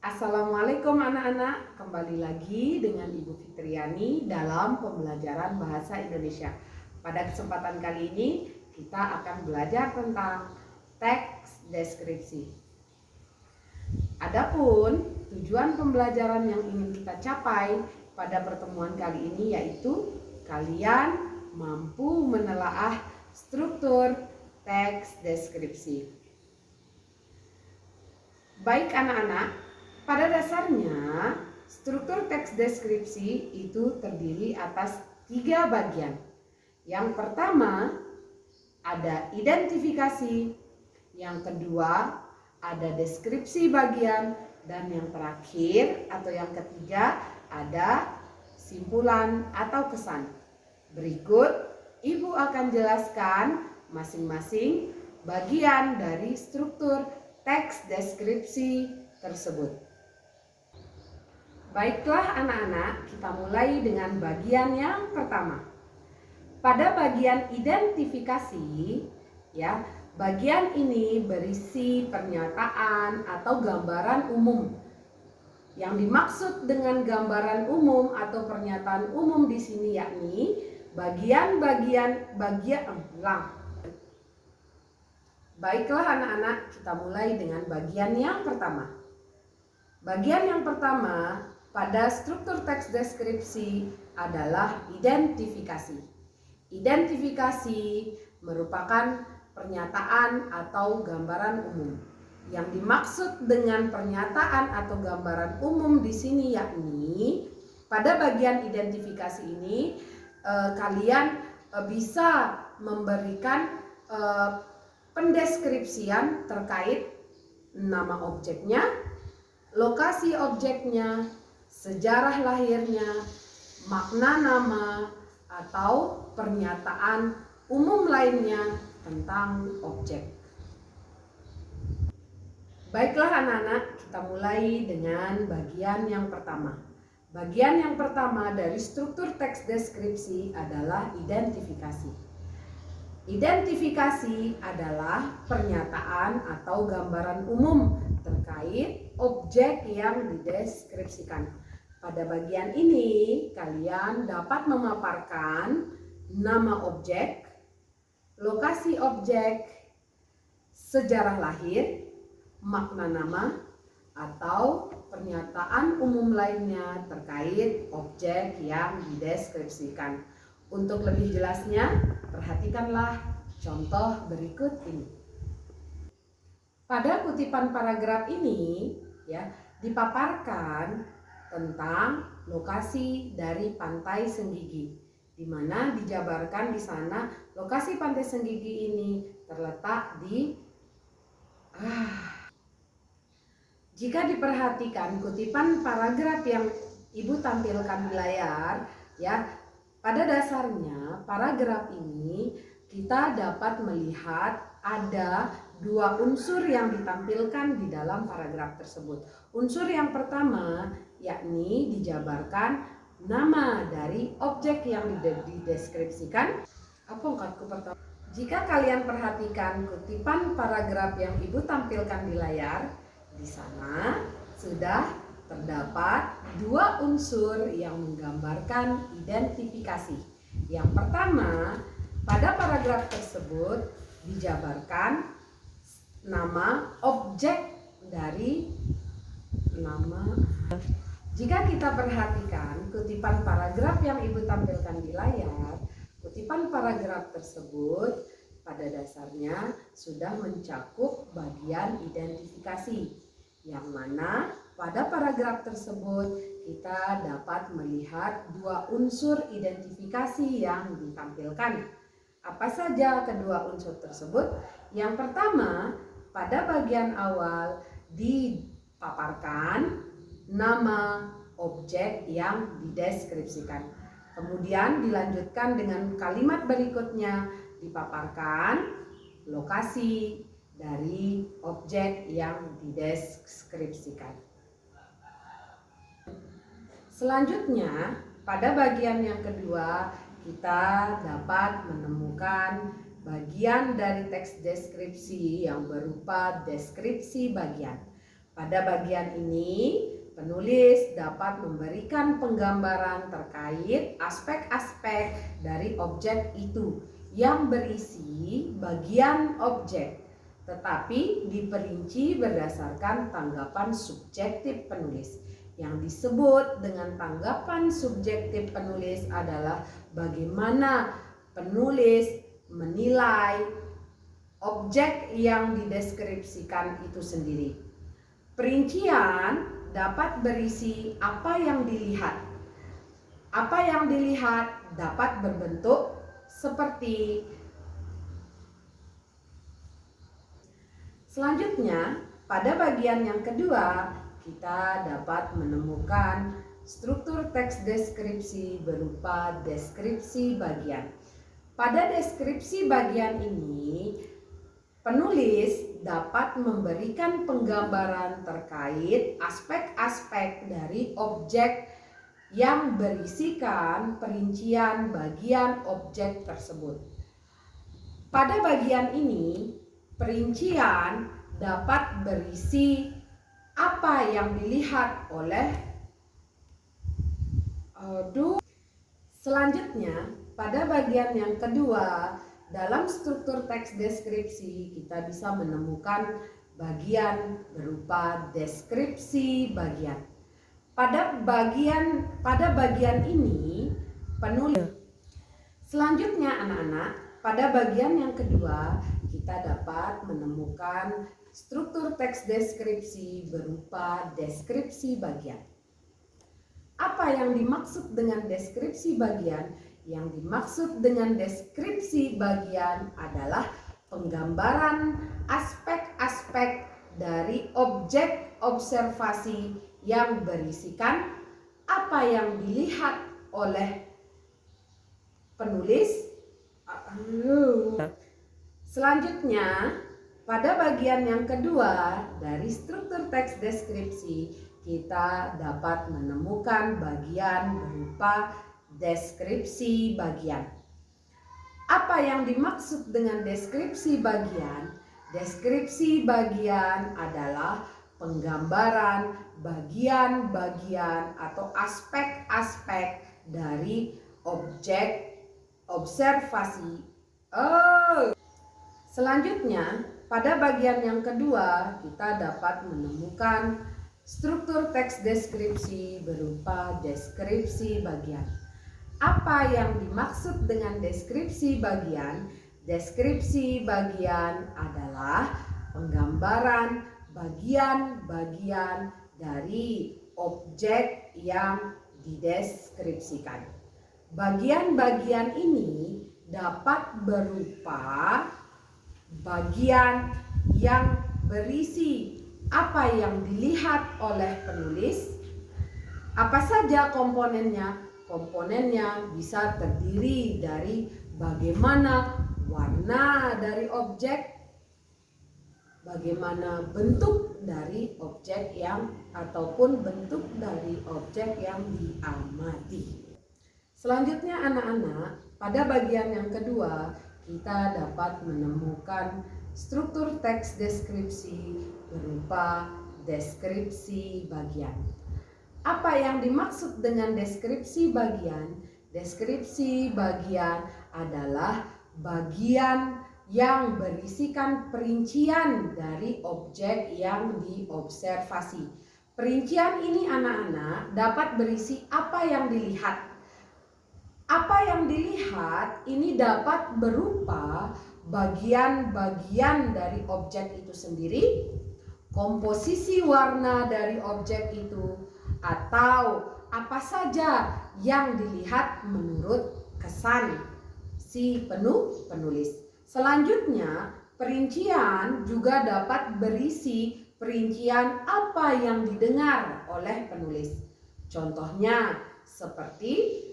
Assalamualaikum anak-anak, kembali lagi dengan Ibu Fitriani dalam pembelajaran Bahasa Indonesia. Pada kesempatan kali ini kita akan belajar tentang teks deskripsi. Adapun tujuan pembelajaran yang ingin kita capai pada pertemuan kali ini yaitu kalian mampu menelaah struktur teks deskripsi. Baik anak-anak, pada dasarnya, struktur teks deskripsi itu terdiri atas 3 bagian. Yang pertama, ada identifikasi. Yang kedua, ada deskripsi bagian. Dan yang terakhir atau yang ketiga, ada simpulan atau kesan. Berikut, Ibu akan jelaskan masing-masing bagian dari struktur teks deskripsi tersebut. Baiklah anak-anak, kita mulai dengan bagian yang pertama. Pada bagian identifikasi, ya, bagian ini berisi pernyataan atau gambaran umum. Yang dimaksud dengan gambaran umum atau pernyataan umum di sini yakni bagian-bagian Baiklah anak-anak, kita mulai dengan bagian yang pertama. Bagian yang pertama pada struktur teks deskripsi adalah identifikasi. Identifikasi merupakan pernyataan atau gambaran umum. Yang dimaksud dengan pernyataan atau gambaran umum di sini yakni pada bagian identifikasi ini kalian bisa memberikan pendeskripsian terkait nama objeknya, lokasi objeknya, sejarah lahirnya, makna nama, atau pernyataan umum lainnya tentang objek. Baiklah anak-anak, kita mulai dengan bagian yang pertama. Bagian yang pertama dari struktur teks deskripsi adalah identifikasi. Identifikasi adalah pernyataan atau gambaran umum terkait objek yang dideskripsikan. Pada bagian ini, kalian dapat memaparkan nama objek, lokasi objek, sejarah lahir, makna nama, atau pernyataan umum lainnya terkait objek yang dideskripsikan. Untuk lebih jelasnya, perhatikanlah contoh berikut ini. Pada kutipan paragraf ini, ya, dipaparkan tentang lokasi dari Pantai Senggigi, di mana dijabarkan di sana lokasi Pantai Senggigi ini terletak di Jika diperhatikan kutipan paragraf yang Ibu tampilkan di layar, ya, pada dasarnya paragraf ini kita dapat melihat ada 2 unsur yang ditampilkan di dalam paragraf tersebut. Unsur yang pertama yakni dijabarkan nama dari objek yang dideskripsikan. Jika kalian perhatikan kutipan paragraf yang Ibu tampilkan di layar, di sana sudah terdapat 2 unsur yang menggambarkan identifikasi. Yang pertama, pada paragraf tersebut dijabarkan nama objek dari nama. Jika kita perhatikan kutipan paragraf yang Ibu tampilkan di layar, kutipan paragraf tersebut pada dasarnya sudah mencakup bagian identifikasi, yang mana pada paragraf tersebut kita dapat melihat 2 unsur identifikasi yang ditampilkan. Apa saja kedua unsur tersebut? Yang pertama, pada bagian awal dipaparkan nama objek yang dideskripsikan. Kemudian dilanjutkan dengan kalimat berikutnya, dipaparkan lokasi dari objek yang dideskripsikan. Selanjutnya, pada bagian yang kedua, kita dapat menemukan bagian dari teks deskripsi yang berupa deskripsi bagian. Pada bagian ini, penulis dapat memberikan penggambaran terkait aspek-aspek dari objek itu yang berisi bagian objek, tetapi diperinci berdasarkan tanggapan subjektif penulis. Yang disebut dengan tanggapan subjektif penulis adalah bagaimana penulis menilai objek yang dideskripsikan itu sendiri. Perincian dapat berisi apa yang dilihat. Apa yang dilihat dapat berbentuk seperti. Selanjutnya, pada bagian yang kedua, kita dapat menemukan struktur teks deskripsi berupa deskripsi bagian. Pada deskripsi bagian ini, penulis dapat memberikan penggambaran terkait aspek-aspek dari objek yang berisikan perincian bagian objek tersebut. Pada bagian ini, perincian dapat berisi apa yang dilihat oleh Selanjutnya, pada bagian yang kedua, dalam struktur teks deskripsi kita bisa menemukan bagian berupa deskripsi bagian. Pada bagian ini penulis. Selanjutnya anak-anak, pada bagian yang kedua kita dapat menemukan struktur teks deskripsi berupa deskripsi bagian. Apa yang dimaksud dengan deskripsi bagian? Yang dimaksud dengan deskripsi bagian adalah penggambaran aspek-aspek dari objek observasi yang berisikan apa yang dilihat oleh penulis. Selanjutnya, pada bagian yang kedua dari struktur teks deskripsi, kita dapat menemukan bagian berupa deskripsi bagian. Apa yang dimaksud dengan deskripsi bagian? Deskripsi bagian adalah penggambaran bagian-bagian atau aspek-aspek dari objek observasi. Selanjutnya, pada bagian yang kedua, kita dapat menemukan struktur teks deskripsi berupa deskripsi bagian. Apa yang dimaksud dengan deskripsi bagian? Deskripsi bagian adalah penggambaran bagian-bagian dari objek yang dideskripsikan. Bagian-bagian ini dapat berupa bagian yang berisi apa yang dilihat oleh penulis. Apa saja komponennya? Komponennya bisa terdiri dari bagaimana warna dari objek, bagaimana bentuk dari objek ataupun bentuk dari objek yang diamati. Selanjutnya anak-anak, pada bagian yang kedua kita dapat menemukan struktur teks deskripsi berupa deskripsi bagian. Apa yang dimaksud dengan deskripsi bagian? Deskripsi bagian adalah bagian yang berisikan perincian dari objek yang diobservasi. Perincian ini anak-anak dapat berisi apa yang dilihat. Apa yang dilihat ini dapat berupa bagian-bagian dari objek itu sendiri, komposisi warna dari objek itu, atau apa saja yang dilihat menurut kesan si penulis. Selanjutnya, perincian juga dapat berisi perincian apa yang didengar oleh penulis. Contohnya seperti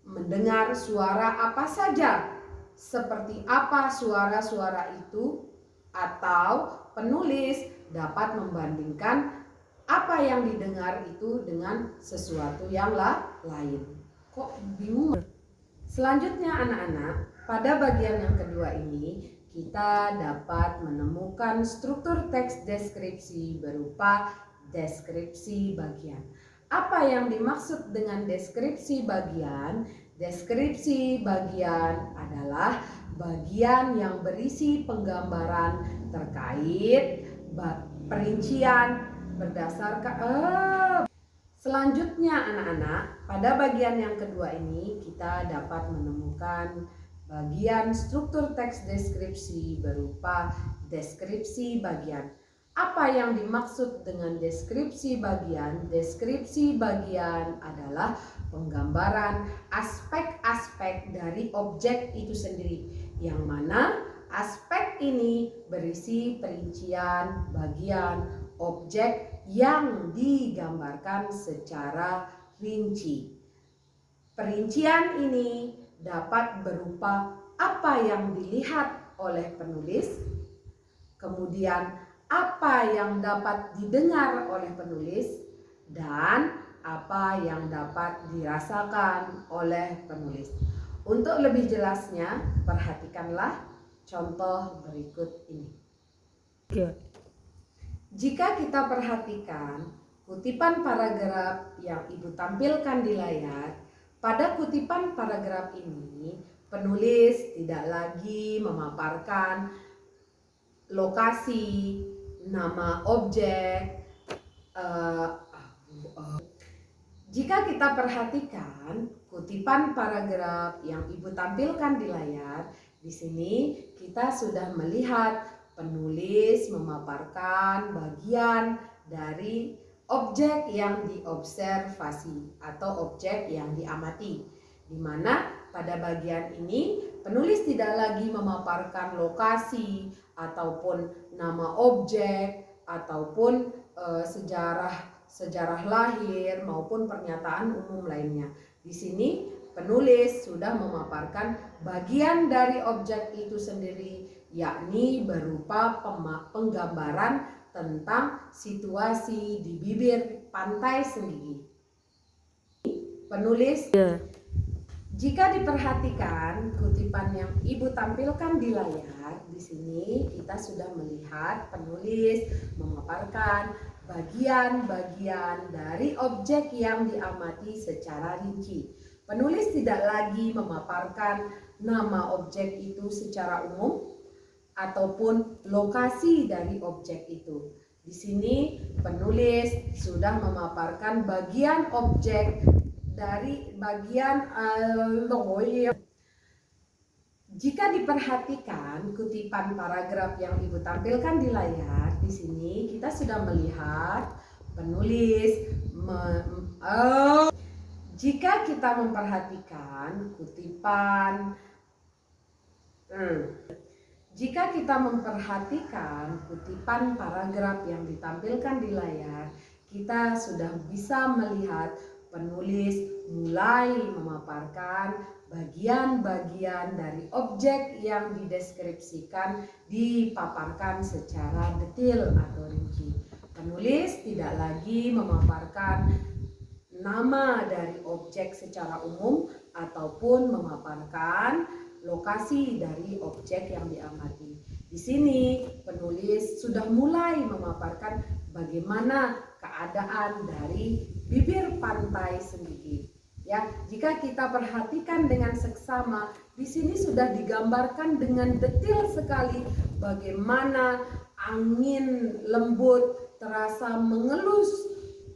mendengar suara apa saja, seperti apa suara-suara itu, atau penulis dapat membandingkan apa yang didengar itu dengan sesuatu yang lain. Kok bingung? Selanjutnya anak-anak, pada bagian yang kedua ini kita dapat menemukan struktur teks deskripsi berupa deskripsi bagian. Apa yang dimaksud dengan deskripsi bagian? Deskripsi bagian adalah bagian yang berisi penggambaran terkait perincian berdasarkan Selanjutnya anak-anak, pada bagian yang kedua ini kita dapat menemukan bagian struktur teks deskripsi berupa deskripsi bagian. Apa yang dimaksud dengan deskripsi bagian? Deskripsi bagian adalah penggambaran aspek-aspek dari objek itu sendiri, yang mana aspek ini berisi perincian bagian objek yang digambarkan secara rinci. Perincian ini dapat berupa apa yang dilihat oleh penulis, kemudian apa yang dapat didengar oleh penulis, dan apa yang dapat dirasakan oleh penulis. Untuk lebih jelasnya, perhatikanlah contoh berikut ini. Jika kita perhatikan kutipan paragraf yang Ibu tampilkan di layar, pada kutipan paragraf ini penulis tidak lagi memaparkan lokasi, nama objek. Jika kita perhatikan kutipan paragraf yang Ibu tampilkan di layar, di sini kita sudah melihat penulis memaparkan bagian dari objek yang diobservasi atau objek yang diamati, di mana pada bagian ini penulis tidak lagi memaparkan lokasi ataupun nama objek ataupun sejarah lahir maupun pernyataan umum lainnya. Di sini penulis sudah memaparkan bagian dari objek itu sendiri, yakni berupa penggambaran tentang situasi di bibir pantai Senggigi. Penulis, jika diperhatikan kutipan yang Ibu tampilkan di layar, di sini kita sudah melihat penulis memaparkan bagian-bagian dari objek yang diamati secara rinci. Penulis tidak lagi memaparkan nama objek itu secara umum ataupun lokasi dari objek itu. Di sini penulis sudah memaparkan bagian objek dari bagian Jika diperhatikan kutipan paragraf yang Ibu tampilkan di layar, di sini kita sudah melihat penulis jika kita memperhatikan kutipan Jika kita memperhatikan kutipan paragraf yang ditampilkan di layar, kita sudah bisa melihat penulis mulai memaparkan bagian-bagian dari objek yang dideskripsikan, dipaparkan secara detail atau rinci. Penulis tidak lagi memaparkan nama dari objek secara umum ataupun memaparkan lokasi dari objek yang diamati. Di sini penulis sudah mulai memaparkan bagaimana keadaan dari bibir pantai Senggigi. Ya, jika kita perhatikan dengan seksama, di sini sudah digambarkan dengan detail sekali bagaimana angin lembut terasa mengelus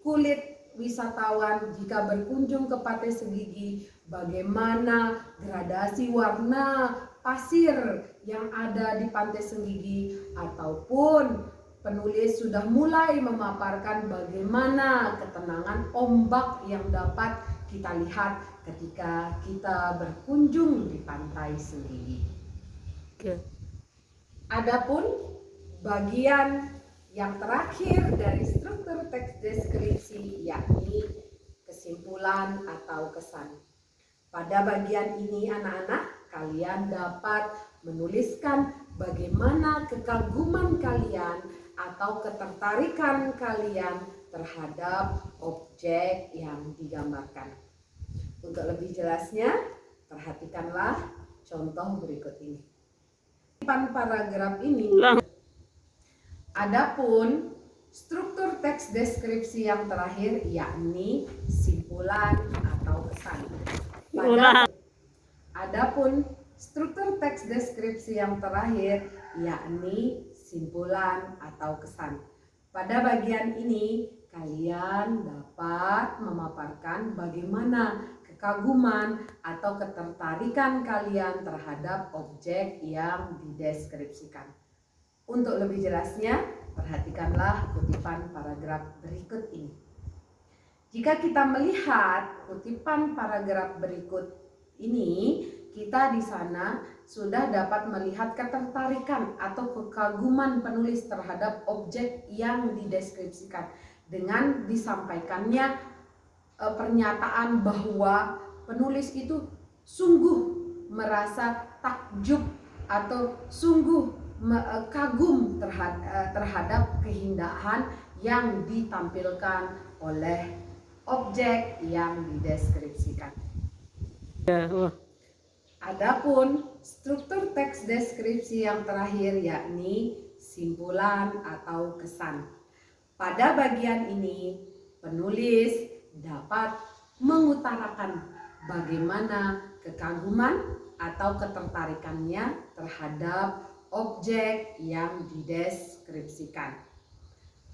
kulit wisatawan jika berkunjung ke Pantai Senggigi, bagaimana gradasi warna pasir yang ada di Pantai Senggigi, ataupun penulis sudah mulai memaparkan bagaimana ketenangan ombak yang dapat kita lihat ketika kita berkunjung di Pantai Senggigi. Adapun bagian yang terakhir dari struktur teks deskripsi yakni kesimpulan atau kesan. Pada bagian ini anak-anak, kalian dapat menuliskan bagaimana kekaguman kalian atau ketertarikan kalian terhadap objek yang digambarkan. Untuk lebih jelasnya, perhatikanlah contoh berikut ini. paragraf ini. Adapun struktur teks deskripsi yang terakhir yakni simpulan atau kesan. Adapun struktur teks deskripsi yang terakhir yakni simpulan atau kesan. Pada bagian ini kalian dapat memaparkan bagaimana kekaguman atau ketertarikan kalian terhadap objek yang dideskripsikan. Untuk lebih jelasnya, perhatikanlah kutipan paragraf berikut ini. Jika kita melihat kutipan paragraf berikut ini, kita di sana sudah dapat melihat ketertarikan atau kekaguman penulis terhadap objek yang dideskripsikan dengan disampaikannya pernyataan bahwa penulis itu sungguh merasa takjub atau sungguh kagum terhadap keindahan yang ditampilkan oleh objek yang dideskripsikan. Adapun struktur teks deskripsi yang terakhir yakni simpulan atau kesan. Pada bagian ini penulis dapat mengutarakan bagaimana kekaguman atau ketertarikannya terhadap objek yang dideskripsikan.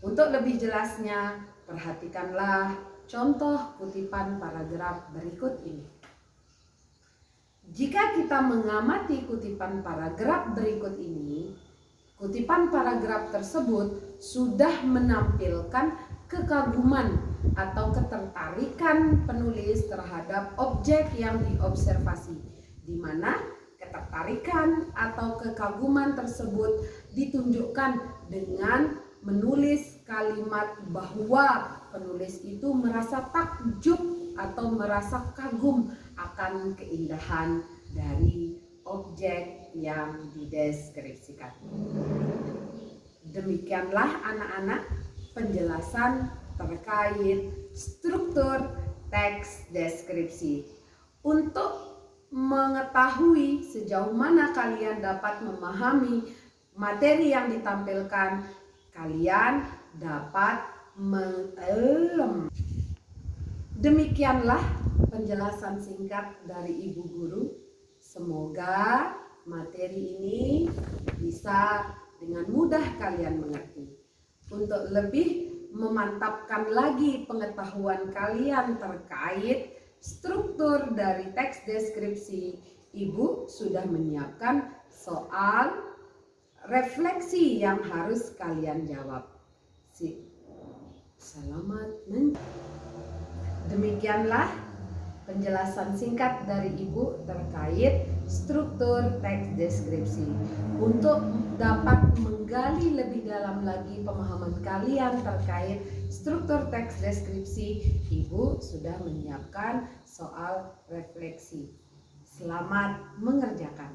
Untuk lebih jelasnya, perhatikanlah contoh kutipan paragraf berikut ini. Jika kita mengamati kutipan paragraf berikut ini, kutipan paragraf tersebut sudah menampilkan kekaguman atau ketertarikan penulis terhadap objek yang diobservasi, di mana ketertarikan atau kekaguman tersebut ditunjukkan dengan menulis kalimat bahwa penulis itu merasa takjub atau merasa kagum akan keindahan dari objek yang dideskripsikan. Demikianlah anak-anak penjelasan terkait struktur teks deskripsi. Untuk mengetahui sejauh mana kalian dapat memahami materi yang ditampilkan, kalian dapat Demikianlah penjelasan singkat dari Ibu Guru. Semoga materi ini bisa dengan mudah kalian mengerti. Untuk lebih memantapkan lagi pengetahuan kalian terkait struktur dari teks deskripsi, Ibu sudah menyiapkan soal refleksi yang harus kalian jawab. Selamat Demikianlah penjelasan singkat dari Ibu terkait struktur teks deskripsi. Untuk dapat menggali lebih dalam lagi pemahaman kalian terkait struktur teks deskripsi, Ibu sudah menyiapkan soal refleksi. Selamat mengerjakan.